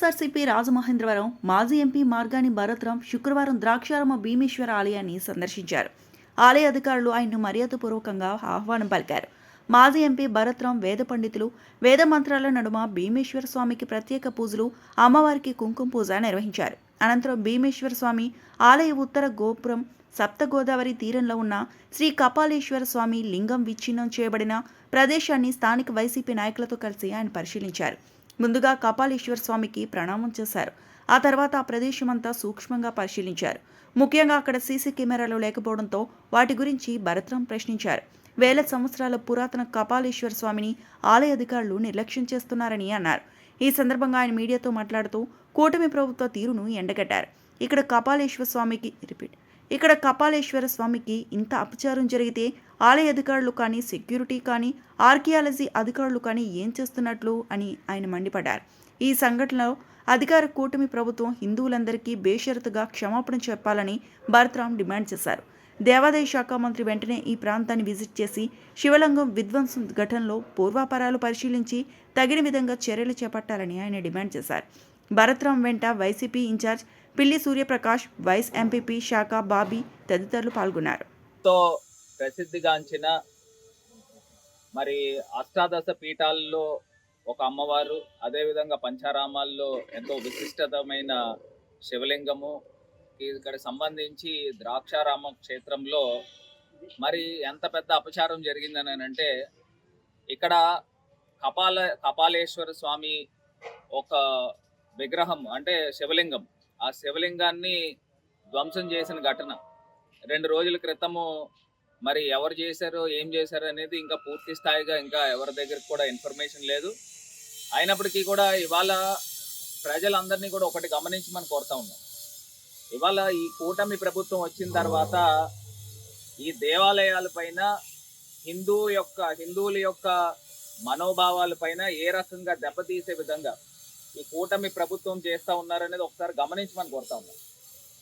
వైఎస్ఆర్సీపీ రాజమహేంద్రవరం మాజీ ఎంపీ మార్గాని భరత్రాం శుక్రవారం ద్రాక్షారామ భీమేశ్వర ఆలయాన్ని సందర్శించారు. ఆలయ అధికారులు ఆయన్ను మర్యాదపూర్వకంగా ఆహ్వానం పలికారు. మాజీ ఎంపీ భరత్రాం వేద పండితులు వేద మంత్రాల నడుమ భీమేశ్వర స్వామికి ప్రత్యేక పూజలు, అమ్మవారికి కుంకుమ పూజ నిర్వహించారు. అనంతరం భీమేశ్వర స్వామి ఆలయ ఉత్తర గోపురం సప్త గోదావరి తీరంలో ఉన్న శ్రీ కపాలేశ్వర స్వామి లింగం విచ్ఛిన్నం చేయబడిన ప్రదేశాన్ని స్థానిక వైసీపీ నాయకులతో కలిసి ఆయన పరిశీలించారు. ముందుగా కపాలేశ్వర స్వామికి ప్రణామం చేశారు. ఆ తర్వాత ఆ ప్రదేశమంతా సూక్ష్మంగా పరిశీలించారు. ముఖ్యంగా అక్కడ సీసీ కెమెరాలు లేకపోవడంతో వాటి గురించి భరత్రాం ప్రశ్నించారు. వేల సంవత్సరాల పురాతన కపాలేశ్వర స్వామిని ఆలయ అధికారులు నిర్లక్ష్యం చేస్తున్నారని అన్నారు. ఈ సందర్భంగా ఆయన మీడియాతో మాట్లాడుతూ కూటమి ప్రభుత్వ తీరును ఎండగట్టారు. ఇక్కడ కపాలేశ్వర స్వామికి ఇంత అపచారం జరిగితే ఆలయ అధికారులు కానీ, సెక్యూరిటీ కానీ, ఆర్కియాలజీ అధికారులు కానీ ఏం చేస్తున్నట్లు అని ఆయన మండిపడ్డారు. ఈ సంఘటనలో అధికార కూటమి ప్రభుత్వం హిందువులందరికీ బేషరతుగా క్షమాపణ చెప్పాలని భరత్రాం డిమాండ్ చేశారు. దేవాదాయ శాఖ మంత్రి వెంటనే ఈ ప్రాంతాన్ని విజిట్ చేసి శివలింగం విధ్వంసం ఘటనలో పూర్వాపరాలు పరిశీలించి తగిన విధంగా చర్యలు చేపట్టాలని ఆయన డిమాండ్ చేశారు. భరత్రాం వెంట వైసీపీ ఇన్ఛార్జ్ పిల్లి సూర్యప్రకాష్, వైస్ ఎంపీపీ శాఖ బాబీ తదితరులు పాల్గొన్నారు. ప్రసిద్ధిగాంచిన మరి అష్టాదశ పీఠాల్లో ఒక అమ్మవారు, అదేవిధంగా పంచారామాల్లో ఎంతో విశిష్టమైన శివలింగము, ఇక్కడ సంబంధించి ద్రాక్షారామ క్షేత్రంలో మరి ఎంత పెద్ద అపచారం జరిగిందని అంటే, ఇక్కడ కపాలేశ్వర స్వామి ఒక విగ్రహం అంటే శివలింగం, ఆ శివలింగాన్ని ధ్వంసం చేసిన ఘటన 2 రోజుల క్రితము మరి ఎవరు చేశారో ఏం చేశారో అనేది ఇంకా పూర్తి స్థాయిగా ఇంకా ఎవరి దగ్గర కూడా ఇన్ఫర్మేషన్ లేదు. అయినప్పటికీ కూడా ఇవాళ ప్రజలందరినీ కూడా ఒకటి గమనించమని కోరుతా ఉన్నాం. ఇవాళ ఈ కూటమి ప్రభుత్వం వచ్చిన తర్వాత ఈ దేవాలయాల పైన హిందువుల యొక్క మనోభావాల పైన ఏ రకంగా దెబ్బతీసే విధంగా ఈ కూటమి ప్రభుత్వం చేస్తూ ఉన్నారనేది ఒకసారి గమనించమని కోరుతా ఉన్నాం.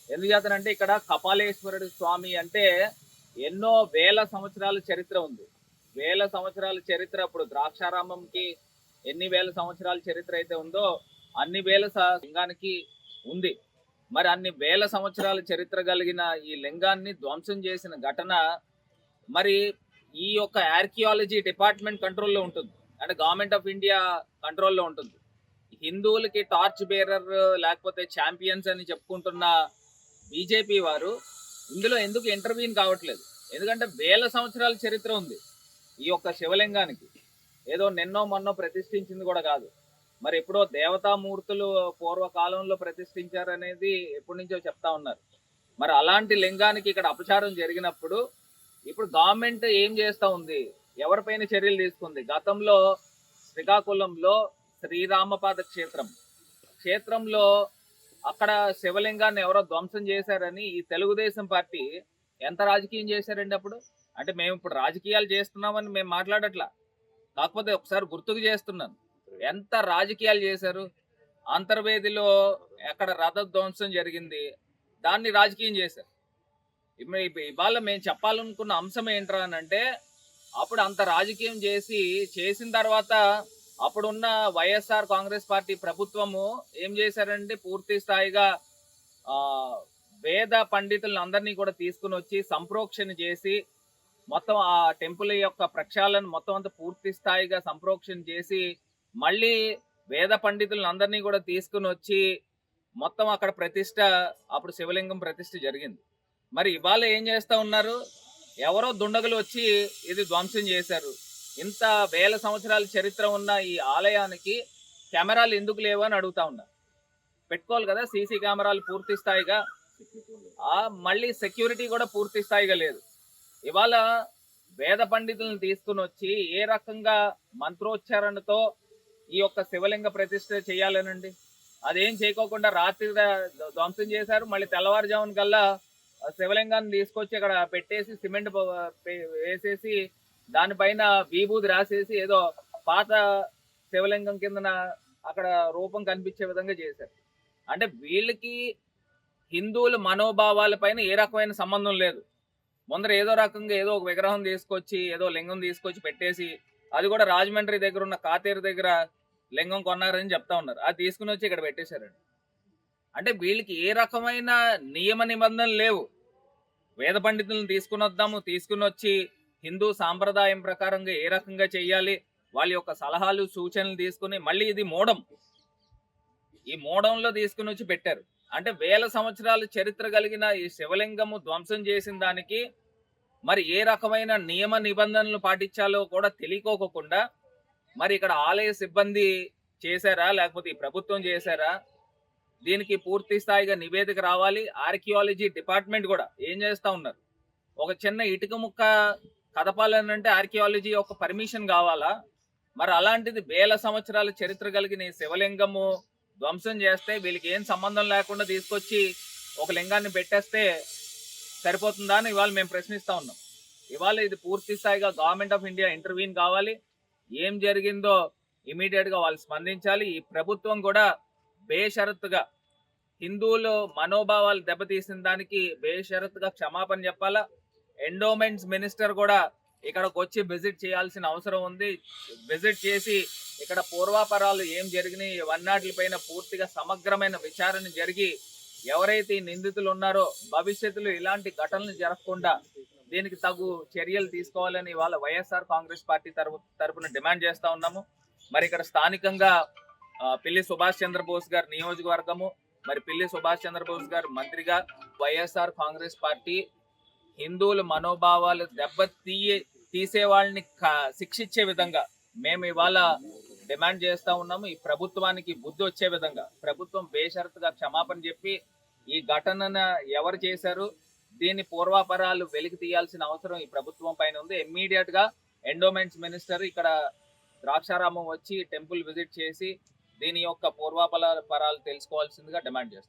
ఎందుచేతనంటే ఇక్కడ కపాలేశ్వరుడు స్వామి అంటే ఎన్నో వేల సంవత్సరాల చరిత్ర ఉంది. వేల సంవత్సరాల చరిత్ర, ఇప్పుడు ద్రాక్షారామంకి ఎన్ని వేల సంవత్సరాల చరిత్ర అయితే ఉందో అన్ని వేల లింగానికి ఉంది. మరి అన్ని వేల సంవత్సరాల చరిత్ర కలిగిన ఈ లింగాన్ని ధ్వంసం చేసిన ఘటన మరి ఈ యొక్క ఆర్కియాలజీ డిపార్ట్మెంట్ కంట్రోల్లో ఉంటుంది, అంటే గవర్నమెంట్ ఆఫ్ ఇండియా కంట్రోల్లో ఉంటుంది. హిందువులకి టార్చ్ బేరర్ లేకపోతే ఛాంపియన్స్ అని చెప్పుకుంటున్న బీజేపీ వారు ఇందులో ఎందుకు ఇంటర్వ్యూన్ కావట్లేదు? ఎందుకంటే వేల సంవత్సరాల చరిత్ర ఉంది ఈ యొక్క శివలింగానికి. ఏదో నిన్నో మొన్నో ప్రతిష్ఠించింది కూడా కాదు. మరి ఎప్పుడో దేవతామూర్తులు పూర్వకాలంలో ప్రతిష్ఠించారనేది ఎప్పటి నుంచో చెప్తా ఉన్నారు. మరి అలాంటి లింగానికి ఇక్కడ అపచారం జరిగినప్పుడు ఇప్పుడు గవర్నమెంట్ ఏం చేస్తూ ఉంది, ఎవరిపైన చర్యలు తీసుకుంది? గతంలో శ్రీకాకుళంలో శ్రీరామపాద క్షేత్రంలో అక్కడ శివలింగాన్ని ఎవరో ధ్వంసం చేశారని ఈ తెలుగుదేశం పార్టీ ఎంత రాజకీయం చేశారండి అప్పుడు. అంటే మేము ఇప్పుడు రాజకీయాలు చేస్తున్నామని మేము మాట్లాడట్లా, కాకపోతే ఒకసారి గుర్తుకు చేస్తున్నాను ఎంత రాజకీయాలు చేశారు. అంతర్వేదిలో అక్కడ రథ ధ్వంసం జరిగింది, దాన్ని రాజకీయం చేశారు. ఇవాళ మేము చెప్పాలనుకున్న అంశం ఏంట్రా అని అంటే, అప్పుడు అంత రాజకీయం చేసిన తర్వాత అప్పుడున్న వైఎస్ఆర్ కాంగ్రెస్ పార్టీ ప్రభుత్వము ఏం చేశారంటే పూర్తి స్థాయిగా వేద పండితులను అందరినీ కూడా తీసుకుని వచ్చి సంప్రోక్షణ చేసి మొత్తం ఆ టెంపుల్ యొక్క ప్రక్షాళన మొత్తం అంతా పూర్తి స్థాయిగా సంప్రోక్షణ చేసి మళ్ళీ వేద పండితులను అందరినీ కూడా తీసుకుని వచ్చి మొత్తం అక్కడ అప్పుడు శివలింగం ప్రతిష్ఠ జరిగింది. మరి ఇవాళ ఏం చేస్తూ ఉన్నారు? ఎవరో దుండగులు వచ్చి ఇది ధ్వంసం చేశారు. ఇంత వేల సంవత్సరాల చరిత్ర ఉన్న ఈ ఆలయానికి కెమెరాలు ఎందుకు లేవు అని అడుగుతా ఉన్నా. పెట్టుకోవాలి కదా సీసీ కెమెరాలు పూర్తి స్థాయిగా. మళ్ళీ సెక్యూరిటీ కూడా పూర్తి స్థాయిగా లేదు. ఇవాళ వేద పండితులను తీసుకుని వచ్చి ఏ రకంగా మంత్రోచ్చారణతో ఈ యొక్క శివలింగ ప్రతిష్ఠ చేయాలనండి, అదేం చేయకోకుండా రాత్రి ధ్వంసం చేశారు. మళ్ళీ తెల్లవారుజామున కల్లా శివలింగాన్ని తీసుకొచ్చి అక్కడ పెట్టేసి సిమెంట్ వేసేసి దానిపైన విభూది రాసేసి ఏదో పాత శివలింగం కిందన అక్కడ రూపం కనిపించే విధంగా చేశారు. అంటే వీళ్ళకి హిందువుల మనోభావాల పైన ఏ రకమైన సంబంధం లేదు. ముందర ఏదో రకంగా ఏదో ఒక విగ్రహం తీసుకొచ్చి ఏదో లింగం తీసుకొచ్చి పెట్టేసి, అది కూడా రాజమండ్రి దగ్గర ఉన్న కాతేరు దగ్గర లింగం కొన్నారని చెప్తా ఉన్నారు. అది తీసుకుని వచ్చి ఇక్కడ పెట్టేశారండి. అంటే వీళ్ళకి ఏ రకమైన నియమ నిబంధనలు లేవు. వేద పండితులను తీసుకుని వచ్చి హిందూ సాంప్రదాయం ప్రకారంగా ఏ రకంగా చెయ్యాలి, వాళ్ళ యొక్క సలహాలు సూచనలు తీసుకుని మళ్ళీ ఇది మోడం, ఈ మోడంలో తీసుకుని వచ్చి పెట్టారు. అంటే వేల సంవత్సరాల చరిత్ర కలిగిన ఈ శివలింగము ధ్వంసం చేసిన దానికి మరి ఏ రకమైన నియమ నిబంధనలు పాటించాలో కూడా తెలియకోకుండా మరి ఇక్కడ ఆలయ సిబ్బంది చేశారా లేకపోతే ఈ ప్రభుత్వం చేశారా, దీనికి పూర్తి స్థాయిగా నివేదిక రావాలి. ఆర్కియాలజీ డిపార్ట్మెంట్ కూడా ఏం చేస్తా ఉన్నారు, ఒక చిన్న ఇటుక ముక్క కదపాలనంటే ఆర్కియాలజీ ఒక పర్మిషన్ కావాలా? మరి అలాంటిది వేల సంవత్సరాల చరిత్ర కలిగిన ఈ శివలింగము ధ్వంసం చేస్తే వీళ్ళకి ఏం సంబంధం లేకుండా తీసుకొచ్చి ఒక లింగాన్ని పెట్టేస్తే సరిపోతుందా అని ఇవాళ మేము ప్రశ్నిస్తా ఉన్నాం. ఇవాళ ఇది పూర్తి స్థాయిగా గవర్నమెంట్ ఆఫ్ ఇండియా ఇంటర్వ్యూన్ కావాలి. ఏం జరిగిందో ఇమీడియట్ గా వాళ్ళు స్పందించాలి. ఈ ప్రభుత్వం కూడా బేషరతుగా హిందువులు మనోభావాలు దెబ్బతీసిన దానికి బేషరతుగా క్షమాపణ చెప్పాలా. ఎండోమెంట్స్ మినిస్టర్ కూడా ఇక్కడికి వచ్చి విజిట్ చేయాల్సిన అవసరం ఉంది. విజిట్ చేసి ఇక్కడ పూర్వాపరాలు ఏం జరిగినాయి ఇవన్నిటిపైన పూర్తిగా సమగ్రమైన విచారణ జరిగి ఎవరైతే ఈ నిందితులు ఉన్నారో భవిష్యత్తులో ఇలాంటి ఘటనలు జరగకుండా దీనికి తగు చర్యలు తీసుకోవాలని వాళ్ళ వైఎస్ఆర్ కాంగ్రెస్ పార్టీ తరపున డిమాండ్ చేస్తా ఉన్నాము. మరి ఇక్కడ స్థానికంగా పిల్లి సుభాష్ చంద్రబోస్ గారి నియోజకవర్గము, మరి పిల్లి సుభాష్ చంద్రబోస్ గారు మంత్రిగా వైఎస్ఆర్ కాంగ్రెస్ పార్టీ హిందువుల మనోభావాలు తీసే వాళ్ళని శిక్షించే విధంగా మేము ఇవాళ డిమాండ్ చేస్తా ఉన్నాము. ఈ ప్రభుత్వానికి బుద్ధి వచ్చే విధంగా ప్రభుత్వం బేషరతుగా క్షమాపణ చెప్పి ఈ ఘటనను ఎవరు చేశారు దీని పూర్వాపరాలు వెలికి తీయాల్సిన అవసరం ఈ ప్రభుత్వం పైన ఉంది. ఇమ్మీడియట్ గా ఎండోమెంట్స్ మినిస్టర్ ఇక్కడ ద్రాక్షారామం వచ్చి టెంపుల్ విజిట్ చేసి దీని యొక్క పూర్వాపరాలు తెలుసుకోవాల్సిందిగా డిమాండ్ చేస్తారు.